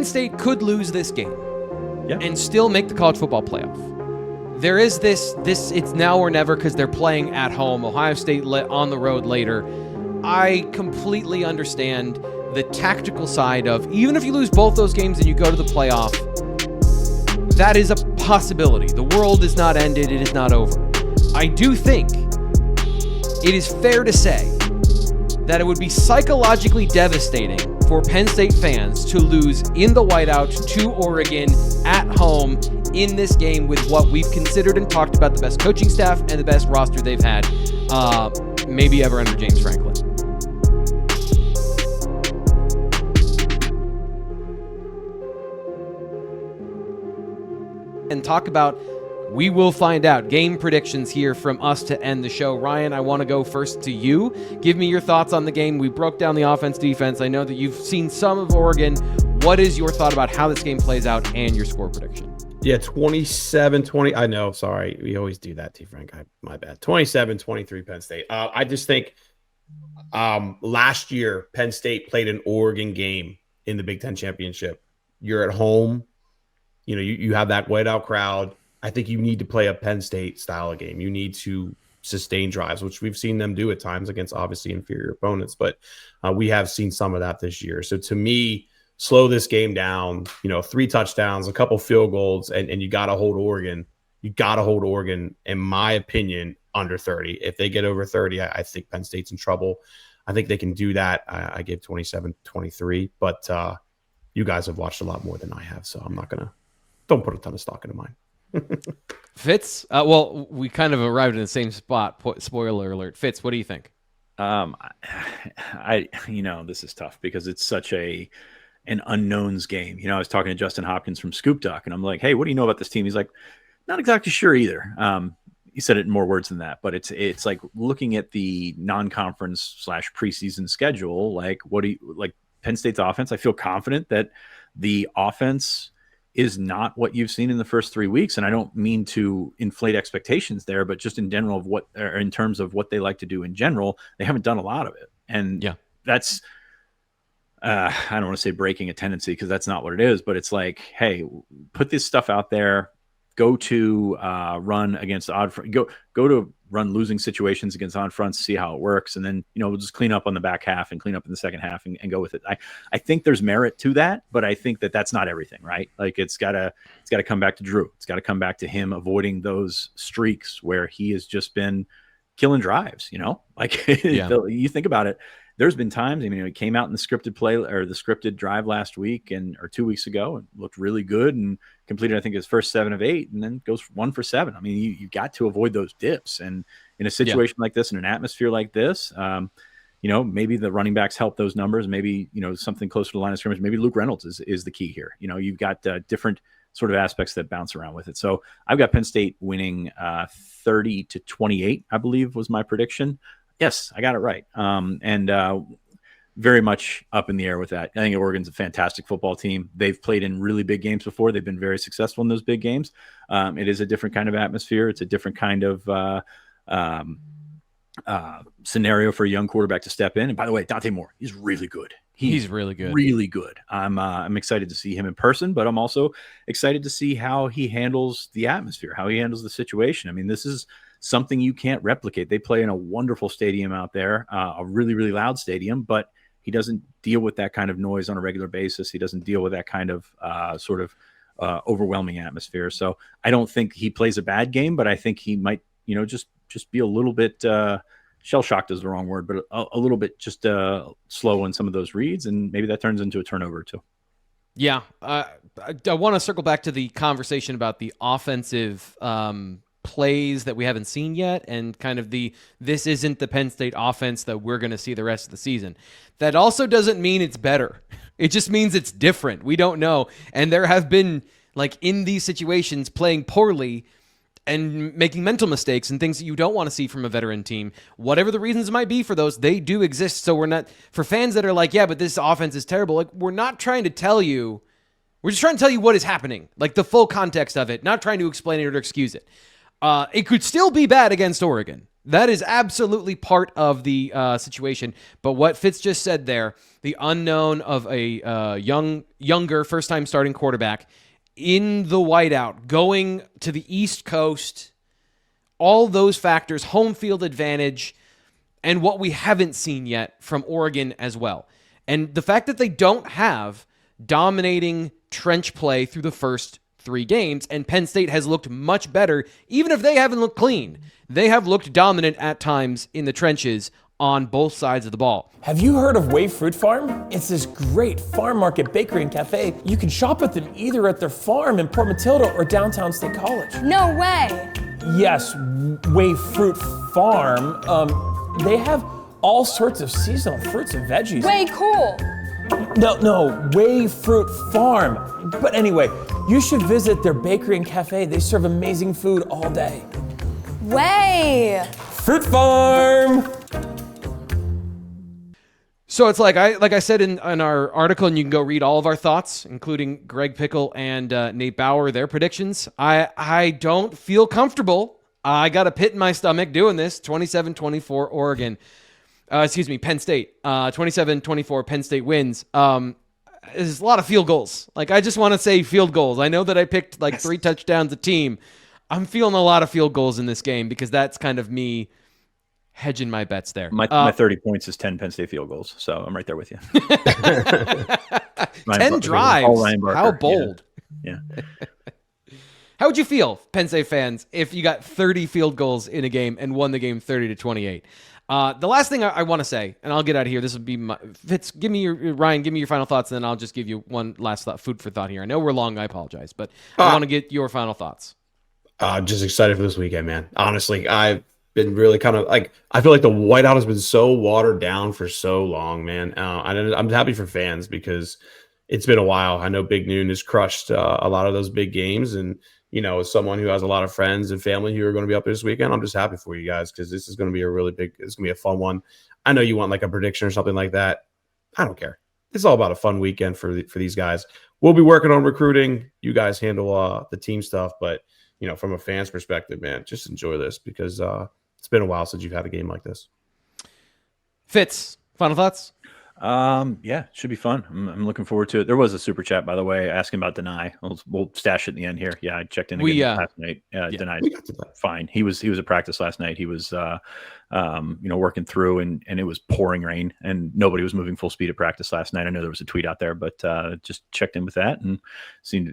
State could lose this game Yeah. and still make the college football playoff. There is this it's now or never because they're playing at home. Ohio State on the road later. I completely understand the tactical side of, even if you lose both those games and you go to the playoff, that is a possibility. The world is not ended. It is not over. I do think it is fair to say that it would be psychologically devastating for Penn State fans to lose in the whiteout to Oregon at home in this game with what we've considered and talked about the best coaching staff and the best roster they've had maybe ever under James Franklin. And talk about, we will find out, game predictions here from us to end the show. Ryan, I want to go first to you. Give me your thoughts on the game. We broke down the offense, defense. I know that you've seen some of Oregon. What is your thought about how this game plays out and your score prediction? Yeah, 27-20. I know, sorry. We always do that, T. Frank. My bad. 27-23 Penn State. I just think last year Penn State played an Oregon game in the Big Ten Championship. You're at home. You know, you have that whiteout crowd. I think you need to play a Penn State style of game. You need to sustain drives, which we've seen them do at times against obviously inferior opponents. But we have seen some of that this year. So to me, slow this game down, 3 touchdowns, a couple field goals, and you got to hold Oregon. You got to hold Oregon, in my opinion, under 30. If they get over 30, I think Penn State's in trouble. I think they can do that. I gave 27-23, but you guys have watched a lot more than I have, so I'm not going to – don't put a ton of stock into mine. Fitz? Well, we kind of arrived in the same spot. Spoiler alert. Fitz, what do you think? This is tough because it's such an unknowns game. I was talking to Justin Hopkins from Scoop Doc, and I'm like, hey, what do you know about this team? He's like, not exactly sure either. He said it in more words than that, but it's like looking at the non-conference / preseason schedule. Like, what do you like Penn State's offense? I feel confident that the offense is not what you've seen in the first 3 weeks. And I don't mean to inflate expectations there, but just in general in terms of what they like to do in general, they haven't done a lot of it. And that's, I don't want to say breaking a tendency because that's not what it is, but it's like, hey, put this stuff out there, go to run against odd front, go to run losing situations against on fronts, see how it works. And then, we'll just clean up on the back half and clean up in the second half and go with it. I think there's merit to that, but I think that that's not everything, right? Like it's gotta come back to Drew. It's gotta come back to him avoiding those streaks where he has just been killing drives, like you think about it. There's been times, he came out in the scripted play or the scripted drive last week or 2 weeks ago and looked really good and completed, I think, his first 7 of 8 and then goes 1 for 7. You got to avoid those dips. And in a situation like this, in an atmosphere like this, maybe the running backs help those numbers. Maybe, something closer to the line of scrimmage. Maybe Luke Reynolds is the key here. You've got different sort of aspects that bounce around with it. So I've got Penn State winning 30-28, I believe was my prediction. Yes, I got it right. Very much up in the air with that. I think Oregon's a fantastic football team. They've played in really big games before. They've been very successful in those big games. It is a different kind of atmosphere. It's a different kind of scenario for a young quarterback to step in. And by the way, Dante Moore, he's really good. He's really good. Really good. I'm excited to see him in person, but I'm also excited to see how he handles the atmosphere, how he handles the situation. This is something you can't replicate. They play in a wonderful stadium out there, a really, really loud stadium, but he doesn't deal with that kind of noise on a regular basis. He doesn't deal with that kind of overwhelming atmosphere. So I don't think he plays a bad game, but I think he might, just be a little bit shell-shocked is the wrong word, but a little bit just slow in some of those reads, and maybe that turns into a turnover too. Yeah. I want to circle back to the conversation about the offensive plays that we haven't seen yet and kind of this isn't the Penn State offense that we're going to see the rest of the season. That also doesn't mean it's better. It just means it's different. We don't know. And there have been, like, in these situations, playing poorly and making mental mistakes and things that you don't want to see from a veteran team. Whatever the reasons might be for those, they do exist. So we're not, for fans that are like, yeah, but this offense is terrible, like, we're not trying to tell you, we're just trying to tell you what is happening, like the full context of it, not trying to explain it or excuse it. It could still be bad against Oregon. That is absolutely part of the situation. But what Fitz just said there, the unknown of a younger first-time starting quarterback in the whiteout, going to the East Coast, all those factors, home field advantage, and what we haven't seen yet from Oregon as well. And the fact that they don't have dominating trench play through the first 3 games, and Penn State has looked much better, even if they haven't looked clean. They have looked dominant at times in the trenches on both sides of the ball. Have you heard of Way Fruit Farm? It's this great farm market bakery and cafe. You can shop with them either at their farm in Port Matilda or downtown State College. No way. Yes, Way Fruit Farm. They have all sorts of seasonal fruits and veggies. Way cool. No, Way Fruit Farm. But anyway, you should visit their bakery and cafe. They serve amazing food all day. Way. Fruit Farm. So it's like I said in our article, and you can go read all of our thoughts, including Greg Pickle and Nate Bauer, their predictions. I don't feel comfortable. I got a pit in my stomach doing this. 27-24 Oregon. Penn State. 27-24 Penn State wins. There's a lot of field goals. Like, I just want to say field goals. I know that I picked like 3 touchdowns a team. I'm feeling a lot of field goals in this game because that's kind of me hedging my bets there. My 30 points is 10 Penn State field goals, so I'm right there with you. 10 drives. How bold. Yeah. How would you feel, Penn State fans, if you got 30 field goals in a game and won the game 30-28? The last thing I want to say, and I'll get out of here. This will be my Fitz. Ryan, give me your final thoughts, and then I'll just give you one last food for thought here. I know we're long. I apologize, but I want to get your final thoughts. Just excited for this weekend, man. Honestly, I've been really kind of like, I feel like the whiteout has been so watered down for so long, man. I'm happy for fans because it's been a while. I know Big Noon has crushed a lot of those big games, and as someone who has a lot of friends and family who are going to be up there this weekend, I'm just happy for you guys because this is going to be it's going to be a fun one. I know you want like a prediction or something like that. I don't care. It's all about a fun weekend for these guys. We'll be working on recruiting. You guys handle the team stuff, but from a fan's perspective, man, just enjoy this because it's been a while since you've had a game like this. Fitz, final thoughts? Yeah, it should be fun. I'm looking forward to it. There was a super chat, by the way, asking about Nittany. We'll stash it in the end here. Yeah, I checked in again last night. Nittany's fine. He was at practice last night. He was working through, and it was pouring rain, and nobody was moving full speed at practice last night. I know there was a tweet out there, but just checked in with that, and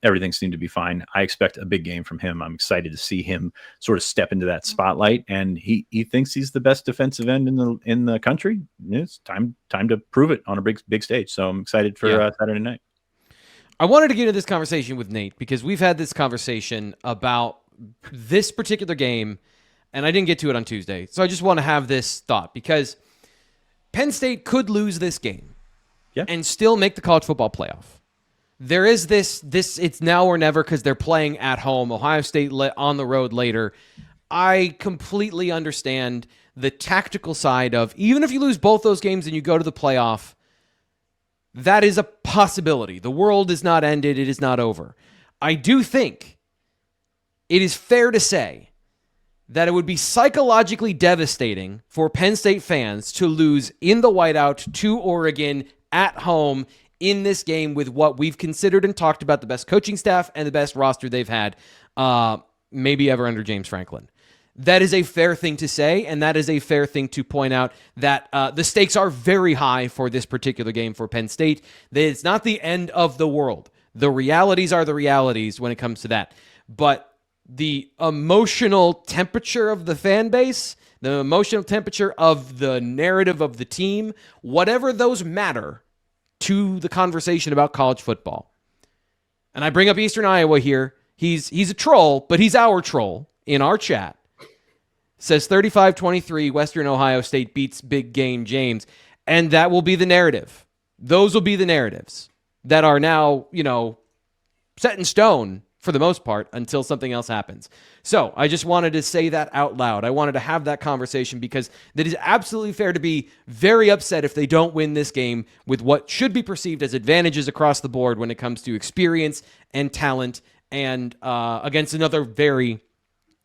everything seemed to be fine. I expect a big game from him. I'm excited to see him sort of step into that spotlight, and he thinks he's the best defensive end in the country. It's time to prove it on a big stage. So I'm excited for Saturday night. I wanted to get into this conversation with Nate because we've had this conversation about this particular game, and I didn't get to it on Tuesday. So I just want to have this thought because Penn State could lose this game and still make the college football playoff. There is this it's now or never because they're playing at home. Ohio State on the road later. I completely understand the tactical side of even if you lose both those games and you go to the playoff, that is a possibility. The world is not ended. It is not over. I do think it is fair to say that it would be psychologically devastating for Penn State fans to lose in the whiteout to Oregon at home in this game with what we've considered and talked about the best coaching staff and the best roster they've had maybe ever under James Franklin. That is a fair thing to say, and that is a fair thing to point out that the stakes are very high for this particular game for Penn State. That it's not the end of the world. The realities are the realities when it comes to that. But the emotional temperature of the fan base, the emotional temperature of the narrative of the team, whatever those matter to the conversation about college football. And I bring up Eastern Iowa here. He's a troll, but he's our troll in our chat. Says 35-23, Western Ohio State beats Big Game James. And that will be the narrative. Those will be the narratives that are now, set in stone for the most part until something else happens. So I just wanted to say that out loud. I wanted to have that conversation because that is absolutely fair to be very upset if they don't win this game with what should be perceived as advantages across the board when it comes to experience and talent and against another very,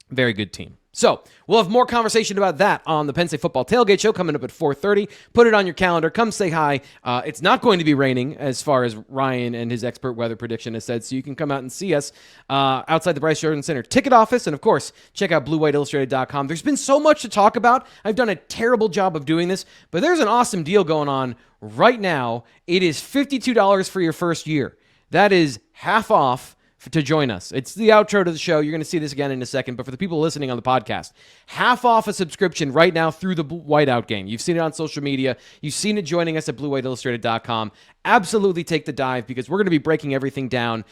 very good team. So we'll have more conversation about that on the Penn State Football Tailgate Show coming up at 4:30. Put it on your calendar. Come say hi. It's not going to be raining, as far as Ryan and his expert weather prediction has said, so you can come out and see us outside the Bryce Jordan Center ticket office. And, of course, check out BlueWhiteIllustrated.com. There's been so much to talk about. I've done a terrible job of doing this, but there's an awesome deal going on right now. It is $52 for your first year. That is half off to join us. It's the outro to the show. You're going to see this again in a second, but for the people listening on the podcast, half off a subscription right now through the Whiteout game. You've seen it on social media. You've seen it joining us at BlueWhiteIllustrated.com. Absolutely take the dive, because we're going to be breaking everything down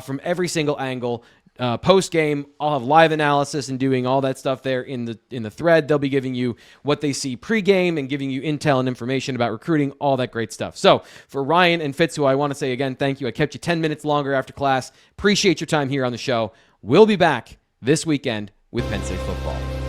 from every single angle. Post game, I'll have live analysis and doing all that stuff there in the thread. They'll be giving you what they see pregame and giving you intel and information about recruiting, all that great stuff. So for Ryan and Fitz, who I want to say again, thank you. I kept you 10 minutes longer after class. Appreciate your time here on the show. We'll be back this weekend with Penn State football.